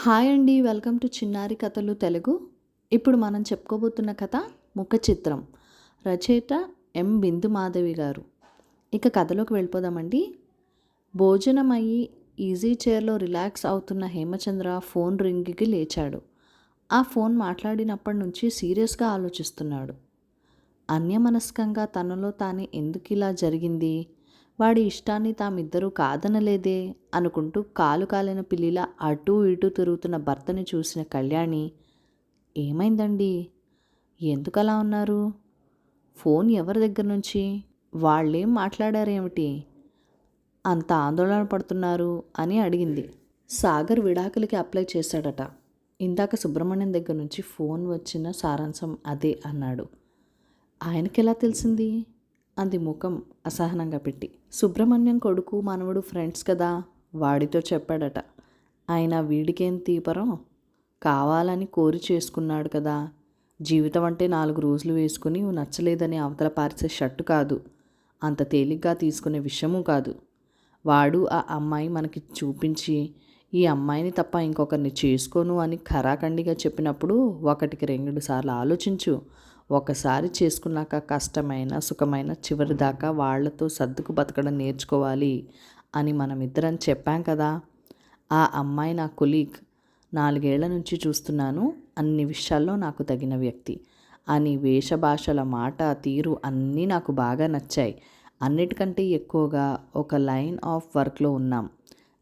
Hi అండి. Welcome to చిన్నారి కథలు తెలుగు. ఇప్పుడు మనం చెప్పుకోబోతున్న కథ ముఖ చిత్రం. రచయిత ఎం బిందు మాధవి గారు. ఇక కథలోకి వెళ్ళిపోదామండి. భోజనం అయ్యి ఈజీ చైర్లో రిలాక్స్ అవుతున్న హేమచంద్ర ఫోన్ రింగ్కి లేచాడు. ఆ ఫోన్ మాట్లాడినప్పటి నుంచి సీరియస్గా ఆలోచిస్తున్నాడు. అన్యమనస్కంగా తనలో తానే ఎందుకు ఇలా జరిగింది, వాడి ఇష్టాన్ని తామిద్దరూ కాదనలేదే అనుకుంటూ కాలు కాలిన పిల్లిలా అటూ ఇటూ తిరుగుతున్న భర్తని చూసిన కళ్యాణి, ఏమైందండి, ఎందుకలా ఉన్నారు, ఫోన్ ఎవరి దగ్గర నుంచి, వాళ్ళేం మాట్లాడారేమిటి, అంత ఆందోళన పడుతున్నారు అని అడిగింది. సాగర్ విడాకులకి అప్లై చేశాడట. ఇందాక సుబ్రహ్మణ్యం దగ్గర నుంచి ఫోన్ వచ్చిన సారాంశం అదే అన్నాడు. ఆయనకెలా తెలిసింది అంది ముఖం అసహనంగా పెట్టి. సుబ్రహ్మణ్యం కొడుకు మనవడు ఫ్రెండ్స్ కదా, వాడితో చెప్పాడట. ఆయన వీడికేం తీపరం, కావాలని కోరి చేసుకున్నాడు కదా. జీవితం అంటే 4 రోజులు వేసుకుని నచ్చలేదని అవతల పారిసే షర్టు కాదు, అంత తేలిగ్గా తీసుకునే విషయమూ కాదు. వాడు ఆ అమ్మాయి మనకి చూపించి ఈ అమ్మాయిని తప్ప ఇంకొకరిని చేసుకోను అని ఖరాఖండిగా చెప్పినప్పుడు 1కి 2 సార్లు ఆలోచించు. ఒకసారి చేసుకున్నాక కష్టమైన సుఖమైన చివరిదాకా వాళ్లతో సర్దుకు బతకడం నేర్చుకోవాలి అని మనమిద్దరం చెప్పాం కదా. ఆ అమ్మాయి నా కొలీగ్, 4 ఏళ్ల నుంచి చూస్తున్నాను, అన్ని విషయాల్లో నాకు తగిన వ్యక్తి అని వేషభాషల మాట తీరు అన్నీ నాకు బాగా నచ్చాయి. అన్నిటికంటే ఎక్కువగా ఒక లైన్ ఆఫ్ వర్క్లో ఉన్నాం,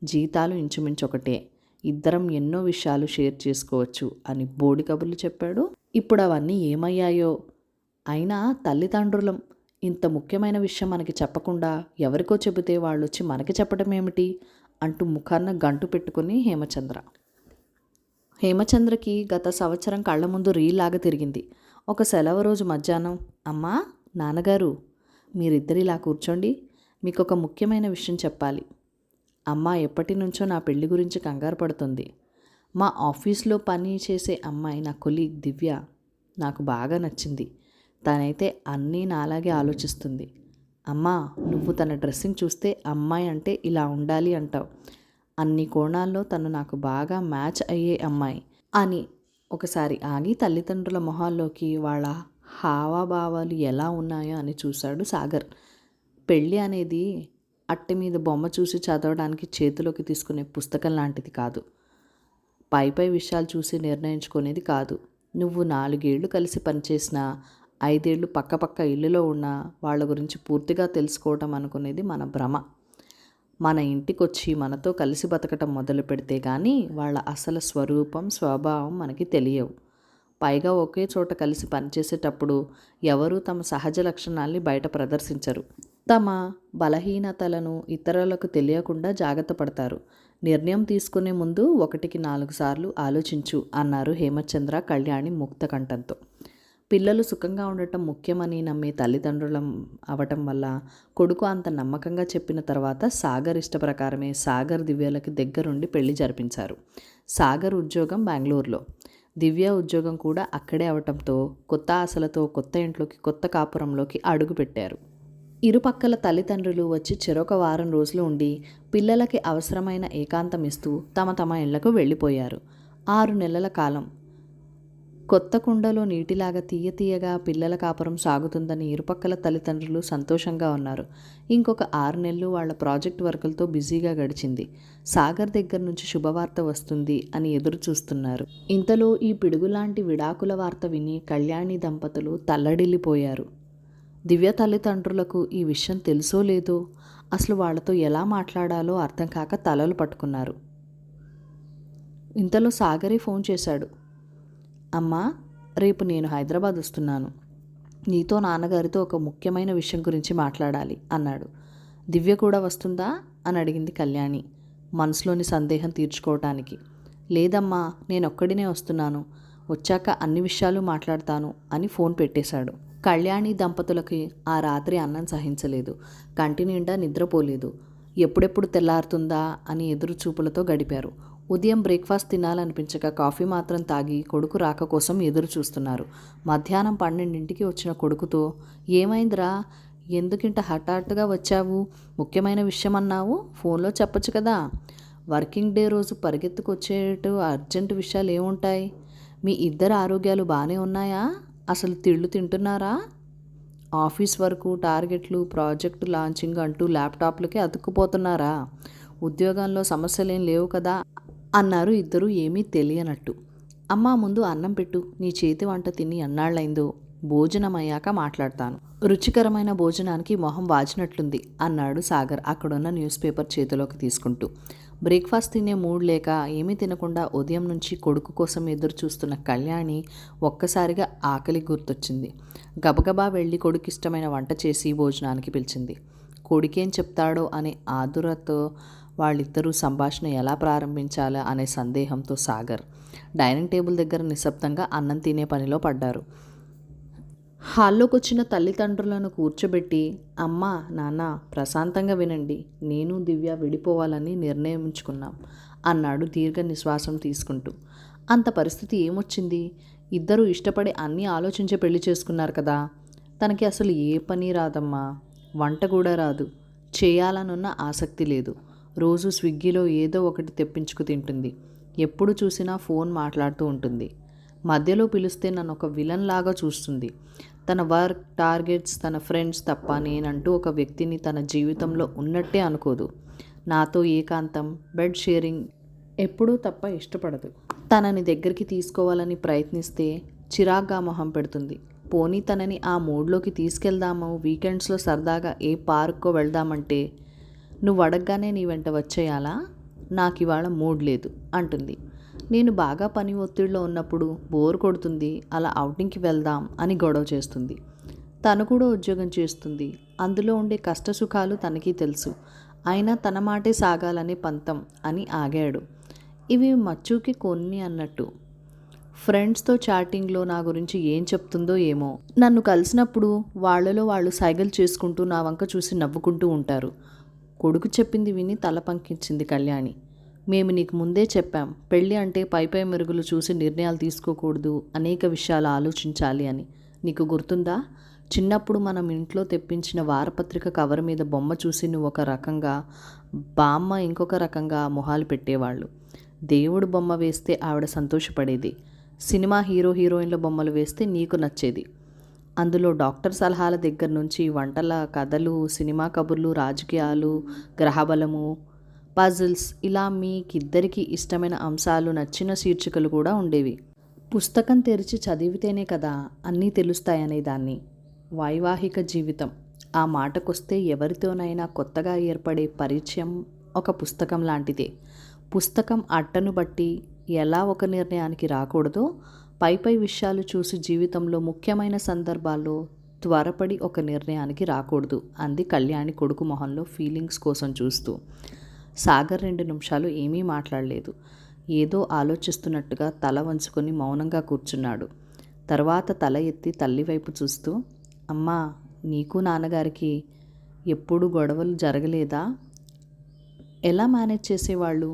జీతాలు ఇంచుమించు ఒకటే, ఇద్దరం ఎన్నో విషయాలు షేర్ చేసుకోవచ్చు అని బోడి కబుర్లు చెప్పాడు. ఇప్పుడు అవన్నీ ఏమయ్యాయో. అయినా తల్లిదండ్రులం, ఇంత ముఖ్యమైన విషయం మనకి చెప్పకుండా ఎవరికో చెబితే వాళ్ళు వచ్చి మనకి చెప్పడం ఏమిటి అంటూ ముఖాన్న గంటు పెట్టుకుని హేమచంద్రకి గత సంవత్సరం కళ్ళ ముందు రీలాగా తిరిగింది. ఒక సెలవు రోజు మధ్యాహ్నం, అమ్మా, నాన్నగారు, మీరిద్దరు ఇలా కూర్చోండి, మీకు ఒక ముఖ్యమైన విషయం చెప్పాలి. అమ్మ ఎప్పటి నుంచో నా పెళ్లి గురించి కంగారు పడుతుంది. మా ఆఫీస్లో పని చేసే అమ్మాయి, నా కొలీగ్ దివ్య, నాకు బాగా నచ్చింది. తనైతే అన్నీ నాలాగే ఆలోచిస్తుంది. అమ్మా, నువ్వు తన డ్రెస్సింగ్ చూస్తే అమ్మాయి అంటే ఇలా ఉండాలి అంటావు. అన్ని కోణాల్లో తను నాకు బాగా మ్యాచ్ అయ్యే అమ్మాయి అని ఒకసారి ఆగి తల్లిదండ్రుల మొహాల్లోకి వాళ్ళ హావభావాలు ఎలా ఉన్నాయో అని చూశాడు సాగర్. పెళ్ళి అనేది అట్టె మీద బొమ్మ చూసి చదవడానికి చేతిలోకి తీసుకునే పుస్తకం లాంటిది కాదు. పై విషయాలు చూసి నిర్ణయించుకునేది కాదు. నువ్వు 4 ఏళ్ళు కలిసి పనిచేసినా, 5 ఏళ్ళు పక్క ఇల్లులో ఉన్న వాళ్ళ గురించి పూర్తిగా తెలుసుకోవటం అనుకునేది మన భ్రమ. మన ఇంటికొచ్చి మనతో కలిసి బతకటం మొదలు పెడితే కానీ వాళ్ళ అసలు స్వరూపం స్వభావం మనకి తెలియవు. పైగా ఒకే చోట కలిసి పనిచేసేటప్పుడు ఎవరూ తమ సహజ లక్షణాల్ని బయట ప్రదర్శించరు. తమ బలహీనతలను ఇతరులకు తెలియకుండా జాగ్రత్త పడతారు. నిర్ణయం తీసుకునే ముందు 1కి 4 సార్లు ఆలోచించు అన్నారు హేమచంద్ర కళ్యాణి ముక్త కంఠంతో. పిల్లలు సుఖంగా ఉండటం ముఖ్యమని నమ్మే తల్లిదండ్రులం అవటం వల్ల కొడుకు అంత నమ్మకంగా చెప్పిన తర్వాత సాగర్ ఇష్టప్రకారమే సాగర్ దివ్యలకి దగ్గరుండి పెళ్లి జరిపించారు. సాగర్ ఉద్యోగం బెంగళూరులో, దివ్య ఉద్యోగం కూడా అక్కడే అవటంతో కొత్త ఆశలతో కొత్త ఇంట్లోకి, కొత్త కాపురంలోకి అడుగు పెట్టారు. ఇరుపక్కల తల్లిదండ్రులు వచ్చి చెరొక వారం రోజులు ఉండి పిల్లలకి అవసరమైన ఏకాంతం ఇస్తూ తమ ఇళ్లకు వెళ్ళిపోయారు. 6 నెలల కాలం కొత్త కుండలో నీటిలాగా తీయగా పిల్లల కాపురం సాగుతుందని ఇరుపక్కల తల్లిదండ్రులు సంతోషంగా ఉన్నారు. ఇంకొక 6 నెలలు వాళ్ళ ప్రాజెక్ట్ వర్కులతో బిజీగా గడిచింది. సాగర్ దగ్గర నుంచి శుభవార్త వస్తుంది అని ఎదురు చూస్తున్నారు. ఇంతలో ఈ పిడుగులాంటి విడాకుల వార్త విని కళ్యాణి దంపతులు తల్లడిల్లిపోయారు. దివ్య తల్లిదండ్రులకు ఈ విషయం తెలుసో లేదో, అసలు వాళ్లతో ఎలా మాట్లాడాలో అర్థం కాక తలలు పట్టుకున్నారు. ఇంతలో సాగరే ఫోన్ చేశాడు. అమ్మా, రేపు నేను హైదరాబాద్ వస్తున్నాను, నీతో నాన్నగారితో ఒక ముఖ్యమైన విషయం గురించి మాట్లాడాలి అన్నాడు. దివ్య కూడా వస్తుందా అని అడిగింది కళ్యాణి మనసులోని సందేహం తీర్చుకోవటానికి. లేదమ్మా, నేనొక్కడినే వస్తున్నాను, వచ్చాక అన్ని విషయాలు మాట్లాడతాను అని ఫోన్ పెట్టేశాడు. కళ్యాణి దంపతులకి ఆ రాత్రి అన్నం సహించలేదు. కంటి నిండా నిద్రపోలేదు. ఎప్పుడెప్పుడు తెల్లారుతుందా అని ఎదురు చూపులతో గడిపారు. ఉదయం బ్రేక్ఫాస్ట్ తినాలనిపించక కాఫీ మాత్రం తాగి కొడుకు రాక కోసం ఎదురు చూస్తున్నారు. మధ్యాహ్నం 12ంటికి వచ్చిన కొడుకుతో, ఏమైందిరా, ఎందుకింట హఠాత్తుగా వచ్చావు, ముఖ్యమైన విషయం అన్నావు, ఫోన్లో చెప్పొచ్చు కదా, వర్కింగ్ డే రోజు పరిగెత్తుకొచ్చేటు అర్జెంట్ విషయాలు ఏముంటాయి? మీ ఇద్దరి ఆరోగ్యాలు బాగానే ఉన్నాయా? అసలు తిళ్ళు తింటున్నారా? ఆఫీస్ వర్కు, టార్గెట్లు, ప్రాజెక్టు లాంచింగ్ అంటూ ల్యాప్టాప్లకే అతుక్కుపోతున్నారా? ఉద్యోగంలో సమస్యలేం లేవు కదా అన్నారు ఇద్దరు ఏమీ తెలియనట్టు. అమ్మా, ముందు అన్నం పెట్టు. నీ చేతి వంట తిని ఎన్నాళ్ళైందో. భోజనం అయ్యాక మాట్లాడతాను. రుచికరమైన భోజనానికి మొహం వాచినట్లుంది అన్నాడు సాగర్ అక్కడున్న న్యూస్ పేపర్ చేతిలోకి తీసుకుంటూ. బ్రేక్ఫాస్ట్ తినే మూడ్ లేక ఏమీ తినకుండా ఉదయం నుంచి కొడుకు కోసం ఎదురు చూస్తున్న కళ్యాణి ఒక్కసారిగా ఆకలి గుర్తొచ్చింది. గబగబా వెళ్ళి కొడుకిష్టమైన వంట చేసి భోజనానికి పిలిచింది. కొడుకేం చెప్తాడో అనే ఆదురతో వాళ్ళిద్దరూ సంభాషణ ఎలా ప్రారంభించాలా అనే సందేహంతో సాగర్ డైనింగ్ టేబుల్ దగ్గర నిశ్శబ్దంగా అన్నం తినే పనిలో పడ్డారు. హాల్లోకి వచ్చిన తల్లిదండ్రులను కూర్చోబెట్టి, అమ్మ, నాన్న, ప్రశాంతంగా వినండి. నేను దివ్య విడిపోవాలని నిర్ణయించుకున్నాం అన్నాడు దీర్ఘ నిశ్వాసం తీసుకుంటూ. అంత పరిస్థితి ఏమొచ్చింది? ఇద్దరూ ఇష్టపడి అన్నీ ఆలోచించి పెళ్లి చేసుకున్నారు కదా. తనకి అసలు ఏ పని రాదమ్మా. వంట కూడా రాదు. చేయాలనున్న ఆసక్తి లేదు. రోజు స్విగ్గీలో ఏదో ఒకటి తెప్పించుకు తింటుంది. ఎప్పుడు చూసినా ఫోన్ మాట్లాడుతూ ఉంటుంది. మధ్యలో పిలిస్తే నన్ను ఒక విలన్ లాగా చూస్తుంది. తన వర్క్, టార్గెట్స్, తన ఫ్రెండ్స్ తప్ప నేనంటూ ఒక వ్యక్తిని తన జీవితంలో ఉన్నట్టే అనుకోదు. నాతో ఏకాంతం, బెడ్ షేరింగ్ ఎప్పుడూ తప్ప ఇష్టపడదు. తనని దగ్గరికి తీసుకోవాలని ప్రయత్నిస్తే చిరాగ్గా మొహం పెడుతుంది. పోనీ తనని ఆ మూడ్లోకి తీసుకెళ్దాము, వీకెండ్స్లో సరదాగా ఏ పార్క్కో వెళ్దామంటే నువ్వు అడగగానే నీ వెంట వచ్చేయాలా? నాకు ఇవాళ మూడ్ లేదు అంటుంది. నేను బాగా పని ఒత్తిడిలో ఉన్నప్పుడు బోర్ కొడుతుంది, అలా ఔటింగ్కి వెళ్దాం అని గొడవ చేస్తుంది. తను కూడా ఉద్యోగం చేస్తుంది. అందులో ఉండే కష్టసుఖాలు తనకి తెలుసు. అయినా తన మాటే సాగాలనే పంతం అని ఆగాడు. ఇవి మచ్చుకి కొన్ని అన్నట్టు. ఫ్రెండ్స్తో చాటింగ్లో నా గురించి ఏం చెప్తుందో ఏమో. నన్ను కలిసినప్పుడు వాళ్ళలో వాళ్ళు సైగలు చేసుకుంటూ నా వంక చూసి నవ్వుకుంటూ ఉంటారు. కొడుకు చెప్పింది విని తల పంకించింది కళ్యాణి. మేము నీకు ముందే చెప్పాం, పెళ్ళి అంటే పైపై మెరుగులు చూసి నిర్ణయాలు తీసుకోకూడదు, అనేక విషయాలు ఆలోచించాలి అని. నీకు గుర్తుందా? చిన్నప్పుడు మనం ఇంట్లో తెప్పించిన వారపత్రిక కవర్ మీద బొమ్మ చూసి నువ్వు ఒక రకంగా, బామ్మ ఇంకొక రకంగా మొహాలు పెట్టేవాళ్ళు. దేవుడు బొమ్మ వేస్తే ఆవిడ సంతోషపడేది. సినిమా హీరో హీరోయిన్ల బొమ్మలు వేస్తే నీకు నచ్చేది. అందులో డాక్టర్ సలహాల దగ్గర నుంచి వంటల కథలు, సినిమా కబుర్లు, రాజకీయాలు, గ్రహబలము, పజిల్స్, ఇలా మీకిద్దరికి ఇష్టమైన అంశాలు, నచ్చిన శీర్షికలు కూడా ఉండేవి. పుస్తకం తెరిచి చదివితేనే కదా అన్నీ తెలుస్తాయనేదాన్ని. వైవాహిక జీవితం ఆ మాటకొస్తే ఎవరితోనైనా కొత్తగా ఏర్పడే పరిచయం ఒక పుస్తకం లాంటిదే. పుస్తకం అట్టను బట్టి ఎలా ఒక నిర్ణయానికి రాకూడదో, పైపై విషయాలు చూసి జీవితంలో ముఖ్యమైన సందర్భాల్లో త్వరపడి ఒక నిర్ణయానికి రాకూడదు అంది కళ్యాణి కొడుకు మొహంలో ఫీలింగ్స్ కోసం చూస్తూ. సాగర్ 2 నిమిషాలు ఏమీ మాట్లాడలేదు. ఏదో ఆలోచిస్తున్నట్టుగా తల వంచుకొని మౌనంగా కూర్చున్నాడు. తర్వాత తల ఎత్తి తల్లి వైపు చూస్తూ, అమ్మా, నీకు నాన్నగారికి ఎప్పుడు గొడవలు జరగలేదా? ఎలా మేనేజ్ చేసేవాళ్ళు?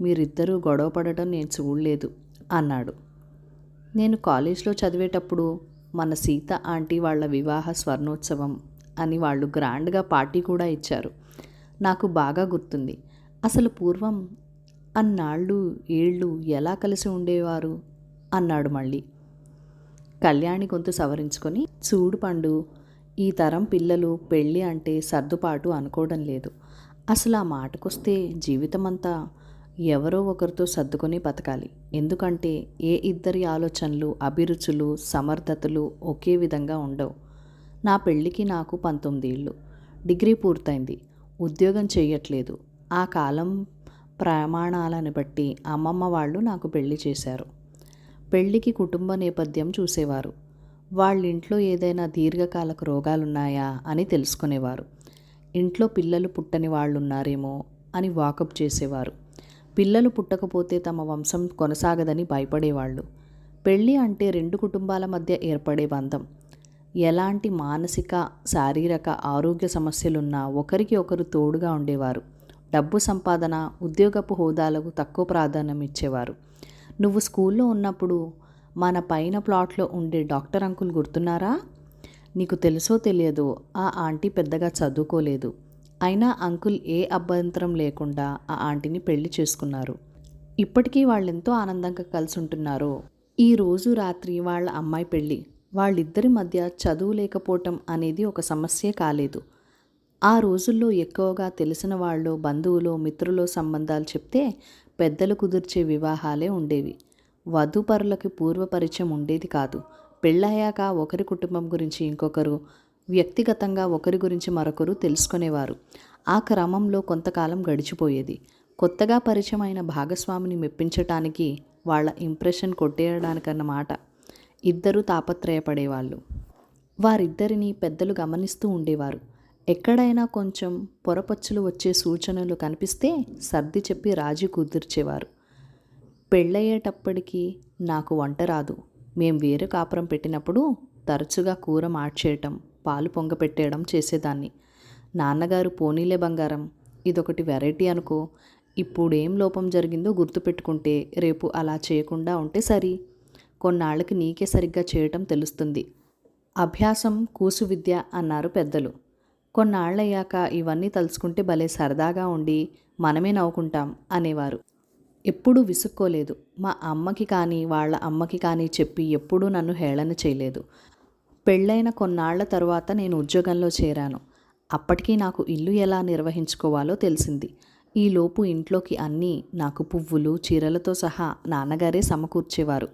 మీరిద్దరూ గొడవ పడటం నేను చూడలేదు అన్నాడు. నేను కాలేజ్లో చదివేటప్పుడు మన సీత ఆంటీ వాళ్ళ వివాహ స్వర్ణోత్సవం అని వాళ్ళు గ్రాండ్గా పార్టీ కూడా ఇచ్చారు. నాకు బాగా గుర్తుంది. అసలు పూర్వం అన్నాళ్ళు ఏళ్ళు ఎలా కలిసి ఉండేవారు అన్నాడు మళ్ళీ. కళ్యాణి గొంతు సవరించుకొని, చూడు పండు, ఈ తరం పిల్లలు పెళ్ళి అంటే సర్దుపాటు అనుకోవడం లేదు. అసలు ఆ మాటకొస్తే జీవితమంతా ఎవరో ఒకరితో సర్దుకొని బతకాలి. ఎందుకంటే ఏ ఇద్దరి ఆలోచనలు, అభిరుచులు, సమర్థతలు ఒకే విధంగా ఉండవు. నా పెళ్ళికి నాకు 19 ఏళ్ళు. డిగ్రీ పూర్తయింది. ఉద్యోగం చేయట్లేదు. ఆ కాలం ప్రమాణాలను బట్టి అమ్మమ్మ వాళ్ళు నాకు పెళ్లి చేశారు. పెళ్ళికి కుటుంబ నేపథ్యం చూసేవారు. వాళ్ళింట్లో ఏదైనా దీర్ఘకాలక రోగాలున్నాయా అని తెలుసుకునేవారు. ఇంట్లో పిల్లలు పుట్టని వాళ్ళున్నారేమో అని వాకప్ చేసేవారు. పిల్లలు పుట్టకపోతే తమ వంశం కొనసాగదని భయపడేవాళ్ళు. పెళ్ళి అంటే 2 కుటుంబాల మధ్య ఏర్పడే బంధం. ఎలాంటి మానసిక, శారీరక ఆరోగ్య సమస్యలున్నా ఒకరికి ఒకరు తోడుగా ఉండేవారు. డబ్బు సంపాదన, ఉద్యోగపు హోదాలకు తక్కువ ప్రాధాన్యం ఇచ్చేవారు. నువ్వు స్కూల్లో ఉన్నప్పుడు మన పైన ప్లాట్లో ఉండే డాక్టర్ అంకుల్ గుర్తున్నారా? నీకు తెలుసో తెలియదో ఆ ఆంటీ పెద్దగా చదువుకోలేదు. అయినా అంకుల్ ఏ అభ్యంతరం లేకుండా ఆ ఆంటీని పెళ్లి చేసుకున్నారు. ఇప్పటికీ వాళ్ళెంతో ఆనందంగా కలిసి ఉంటున్నారో. ఈ రోజు రాత్రి వాళ్ళ అమ్మాయి పెళ్ళి. వాళ్ళిద్దరి మధ్య చదువు లేకపోవటం అనేది ఒక సమస్యే కాలేదు. ఆ రోజుల్లో ఎక్కువగా తెలిసిన వాళ్ళు, బంధువులో, మిత్రులో సంబంధాలు చెప్తే పెద్దలు కుదిర్చే వివాహాలే ఉండేవి. వధూపరులకి పూర్వ పరిచయం ఉండేది కాదు. పెళ్ళయ్యాక ఒకరి కుటుంబం గురించి ఇంకొకరు, వ్యక్తిగతంగా ఒకరి గురించి మరొకరు తెలుసుకునేవారు. ఆ క్రమంలో కొంతకాలం గడిచిపోయేది. కొత్తగా పరిచయం అయిన భాగస్వామిని మెప్పించటానికి, వాళ్ళ ఇంప్రెషన్ కొట్టేయడానికన్నమాట ఇద్దరూ తాపత్రయపడేవాళ్ళు. వారిద్దరినీ పెద్దలు గమనిస్తూ ఉండేవారు. ఎక్కడైనా కొంచెం పొరపచ్చులు వచ్చే సూచనలు కనిపిస్తే సర్ది చెప్పి రాజీ కుదిర్చేవారు. పెళ్ళయ్యేటప్పటికి నాకు వంట రాదు. మేం వేరే కాపురం పెట్టినప్పుడు తరచుగా కూర మార్చేయటం, పాలు పొంగపెట్టేయడం చేసేదాన్ని. నాన్నగారు పోనీలే బంగారం, ఇదొకటి వెరైటీ అనుకో, ఇప్పుడేం లోపం జరిగిందో గుర్తుపెట్టుకుంటే రేపు అలా చేయకుండా ఉంటే సరి. కొన్నాళ్ళకి నీకే సరిగ్గా చేయటం తెలుస్తుంది. అభ్యాసం కూసు విద్య అన్నారు పెద్దలు. కొన్నాళ్ళయ్యాక ఇవన్నీ తలుచుకుంటే భలే సరదాగా ఉండి మనమే నవ్వుకుంటాం అనేవారు. ఎప్పుడూ విసుక్కోలేదు. మా అమ్మకి కానీ వాళ్ళ అమ్మకి కానీ చెప్పి ఎప్పుడూ నన్ను హేళన చేయలేదు. పెళ్ళైన కొన్నాళ్ల తరువాత నేను ఉద్యోగంలో చేరాను. అప్పటికి నాకు ఇల్లు ఎలా నిర్వహించుకోవాలో తెలిసింది. ఈలోపు ఇంట్లోకి అన్నీ, నాకు పువ్వులు, చీరలతో సహా నాన్నగారే సమకూర్చేవారు.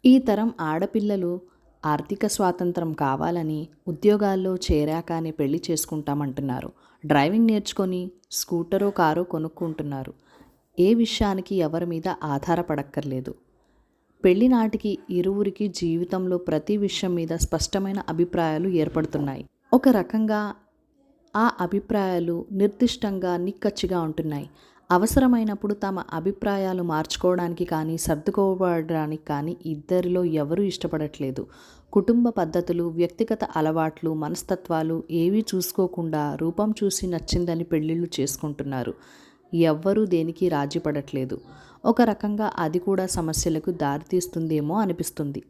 ఈ తరం ఆడపిల్లలు ఆర్థిక స్వాతంత్రం కావాలని ఉద్యోగాల్లో చేరాకనే పెళ్లి చేసుకుంటామంటున్నారు. డ్రైవింగ్ నేర్చుకొని స్కూటరో కారో కొనుక్కుంటున్నారు. ఏ విషయానికి ఎవరి మీద ఆధారపడక్కర్లేదు. పెళ్లి నాటికి ఇరువురికి జీవితంలో ప్రతి విషయం మీద స్పష్టమైన అభిప్రాయాలు ఏర్పడుతున్నాయి. ఒక రకంగా ఆ అభిప్రాయాలు నిర్దిష్టంగా నిక్కచ్చిగా ఉంటున్నాయి. అవసరమైనప్పుడు తమ అభిప్రాయాలు మార్చుకోవడానికి కానీ సర్దుకోవడానికి కానీ ఇద్దరిలో ఎవరూ ఇష్టపడట్లేదు. కుటుంబ పద్ధతులు, వ్యక్తిగత అలవాట్లు, మనస్తత్వాలు ఏవీ చూసుకోకుండా రూపం చూసి నచ్చిందని పెళ్ళిళ్ళు చేసుకుంటున్నారు. ఎవ్వరూ దేనికి రాజీ పడట్లేదు. ఒక రకంగా అది కూడా సమస్యలకు దారితీస్తుందేమో అనిపిస్తుంది.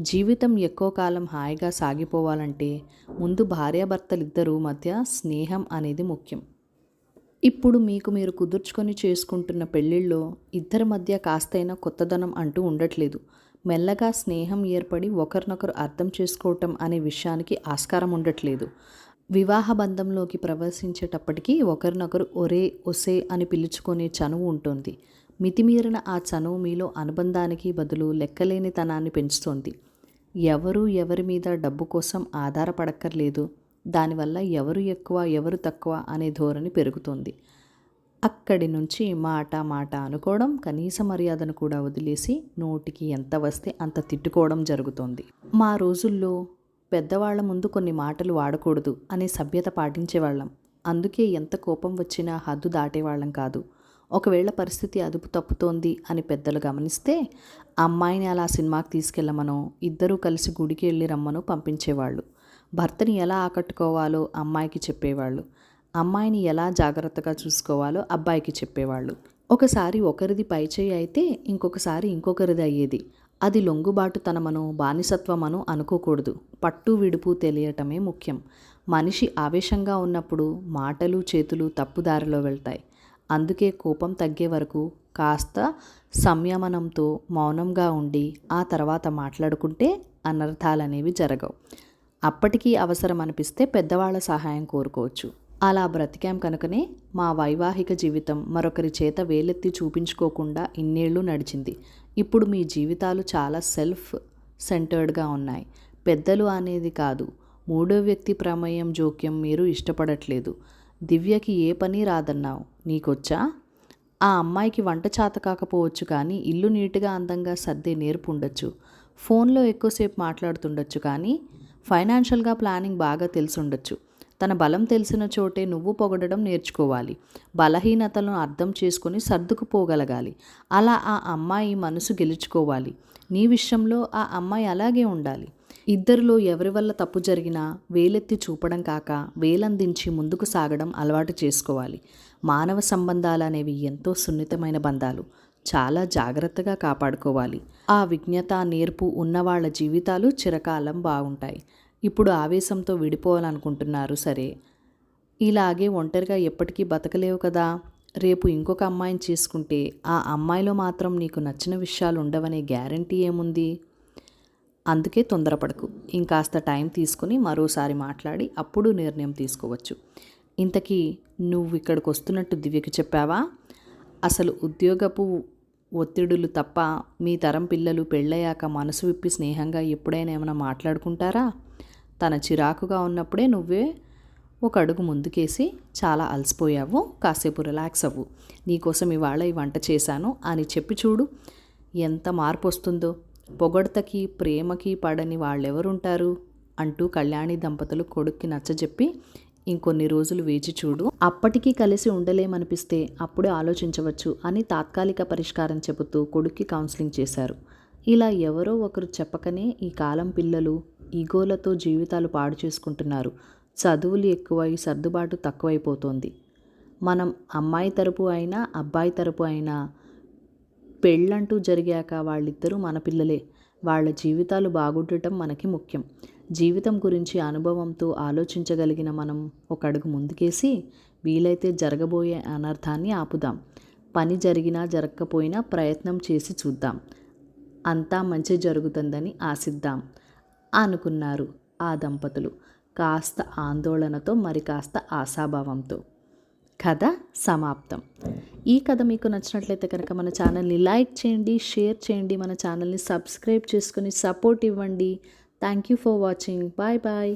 జీవితం ఎక్కువ కాలం హాయిగా సాగిపోవాలంటే ముందు భార్యాభర్తలిద్దరూ మధ్య స్నేహం అనేది ముఖ్యం. ఇప్పుడు మీకు మీరు కుదుర్చుకొని చేసుకుంటున్న పెళ్ళిళ్ళలో ఇద్దరి మధ్య కాస్తైనా కొత్తదనం అంటూ ఉండట్లేదు. మెల్లగా స్నేహం ఏర్పడి ఒకరినొకరు అర్థం చేసుకోవటం అనే విషయానికి ఆస్కారం ఉండట్లేదు. వివాహ బంధంలోకి ప్రవేశించేటప్పటికీ ఒకరినొకరు ఒరే, ఒసే అని పిలుచుకునే చనువు ఉంటుంది. మితిమీరిన ఆ చనువు మీలో అనుబంధానికి బదులు లెక్కలేనితనాన్ని పెంచుతోంది. ఎవరు ఎవరి మీద డబ్బు కోసం ఆధారపడక్కర్లేదు. దానివల్ల ఎవరు ఎక్కువ, ఎవరు తక్కువ అనే ధోరణి పెరుగుతుంది. అక్కడి నుంచి మాట మాట అనుకోవడం, కనీస మర్యాదను కూడా వదిలేసి నోటికి ఎంత వస్తే అంత తిట్టుకోవడం జరుగుతోంది. మా రోజుల్లో పెద్దవాళ్ల ముందు కొన్ని మాటలు వాడకూడదు అనే సభ్యత పాటించేవాళ్ళం. అందుకే ఎంత కోపం వచ్చినా హద్దు దాటేవాళ్ళం కాదు. ఒకవేళ పరిస్థితి అదుపు తప్పుతోంది అని పెద్దలు గమనిస్తే అమ్మాయిని అలా సినిమాకి తీసుకెళ్ళమనో, ఇద్దరూ కలిసి గుడికి వెళ్ళి రమ్మనో పంపించేవాళ్ళు. భర్తని ఎలా ఆకట్టుకోవాలో అమ్మాయికి చెప్పేవాళ్ళు. అమ్మాయిని ఎలా జాగ్రత్తగా చూసుకోవాలో అబ్బాయికి చెప్పేవాళ్ళు. ఒకసారి ఒకరిది పైచేయి అయితే ఇంకొకసారి ఇంకొకరిది అయ్యేది. అది లొంగుబాటుతనమనో బానిసత్వమనో అనుకోకూడదు. పట్టు విడుపు తెలియటమే ముఖ్యం. మనిషి ఆవేశంగా ఉన్నప్పుడు మాటలు చేతులు తప్పుదారిలో వెళ్తాయి. అందుకే కోపం తగ్గే వరకు కాస్త సంయమనంతో మౌనంగా ఉండి ఆ తర్వాత మాట్లాడుకుంటే అనర్థాలనేవి జరగవు. అప్పటికీ అవసరం అనిపిస్తే పెద్దవాళ్ల సహాయం కోరుకోవచ్చు. అలా బ్రతికాం కనుకనే మా వైవాహిక జీవితం మరొకరి చేత వేలెత్తి చూపించుకోకుండా ఇన్నేళ్లు నడిచింది. ఇప్పుడు మీ జీవితాలు చాలా సెల్ఫ్ సెంటర్డ్గా ఉన్నాయి. పెద్దలు అనేది కాదు, మూడో వ్యక్తి ప్రమేయం, జోక్యం మీరు ఇష్టపడట్లేదు. దివ్యకి ఏ పని రాదన్నావు, నీకొచ్చా? ఆ అమ్మాయికి వంట చేత కాకపోవచ్చు కానీ ఇల్లు నీట్గా అందంగా సర్దే నేర్పు ఉండొచ్చు. ఫోన్లో ఎక్కువసేపు మాట్లాడుతుండొచ్చు కానీ ఫైనాన్షియల్గా ప్లానింగ్ బాగా తెలిసుండొచ్చు. తన బలం తెలిసిన చోటే నువ్వు పొగడడం నేర్చుకోవాలి. బలహీనతలను అర్థం చేసుకొని సర్దుకుపోగలగాలి. అలా ఆ అమ్మాయి మనసు గెలుచుకోవాలి. నీ విషయంలో ఆ అమ్మాయి అలాగే ఉండాలి. ఇద్దరిలో ఎవరి వల్ల తప్పు జరిగినా వేలెత్తి చూపడం కాక వేలందించి ముందుకు సాగడం అలవాటు చేసుకోవాలి. మానవ సంబంధాలు అనేవి ఎంతో సున్నితమైన బంధాలు. చాలా జాగ్రత్తగా కాపాడుకోవాలి. ఆ విజ్ఞత, నేర్పు ఉన్నవాళ్ల జీవితాలు చిరకాలం బాగుంటాయి. ఇప్పుడు ఆవేశంతో విడిపోవాలనుకుంటున్నారు సరే, ఇలాగే ఒంటరిగా ఎప్పటికీ బతకలేవు కదా. రేపు ఇంకొక అమ్మాయిని చేసుకుంటే ఆ అమ్మాయిలో మాత్రం నీకు నచ్చిన విషయాలు ఉండవనే గ్యారంటీ ఏముంది? అందుకే తొందరపడకు. ఇంకాస్త టైం తీసుకుని మరోసారి మాట్లాడి అప్పుడు నిర్ణయం తీసుకోవచ్చు. ఇంతకీ నువ్వు ఇక్కడికి వస్తున్నట్టు దివ్యకి చెప్పావా? అసలు ఉద్యోగపు ఒత్తిడులు తప్ప మీ తరం పిల్లలు పెళ్ళయ్యాక మనసు విప్పి స్నేహంగా ఎప్పుడైనా ఏమైనా మాట్లాడుకుంటారా? తన చిరాకుగా ఉన్నప్పుడే నువ్వే ఒక అడుగు ముందుకేసి చాలా అలసిపోయావు, కాసేపు రిలాక్స్ అవ్వు, నీకోసం ఇవాళ ఈ వంట చేశాను అని చెప్పి చూడు, ఎంత మార్పు వస్తుందో. పొగడ్తకి ప్రేమకి పడని వాళ్ళెవరుంటారు అంటూ కళ్యాణి దంపతులు కొడుక్కి నచ్చజెప్పి ఇంకొన్ని రోజులు వేచి చూడు, అప్పటికీ కలిసి ఉండలేమనిపిస్తే అప్పుడే ఆలోచించవచ్చు అని తాత్కాలిక పరిష్కారం చెబుతూ కొడుక్కి కౌన్సిలింగ్ చేశారు. ఇలా ఎవరో ఒకరు చెప్పకనే ఈ కాలం పిల్లలు ఈగోలతో జీవితాలు పాడు చేసుకుంటున్నారు. చదువులు ఎక్కువై సర్దుబాటు తక్కువైపోతోంది. మనం అమ్మాయి తరపు అయినా అబ్బాయి తరపు అయినా పెళ్ళంటూ జరిగాక వాళ్ళిద్దరూ మన పిల్లలే. వాళ్ళ జీవితాలు బాగుండటం మనకి ముఖ్యం. జీవితం గురించి అనుభవంతో ఆలోచించగలిగిన మనం ఒక అడుగు ముందుకేసి వీలైతే జరగబోయే అనర్థాన్ని ఆపుదాం. పని జరిగినా జరగకపోయినా ప్రయత్నం చేసి చూద్దాం. అంతా మంచి జరుగుతుందని ఆశిద్దాం అనుకున్నారు ఆ దంపతులు, కాస్త ఆందోళనతో మరి కాస్త ఆశాభావంతో. కథ సమాప్తం. ఈ కథ మీకు నచ్చినట్లయితే కనుక మన ఛానల్ని లైక్ చేయండి, షేర్ చేయండి, మన ఛానల్ని సబ్స్క్రైబ్ చేసుకొని సపోర్ట్ ఇవ్వండి. Thank you for watching. Bye bye.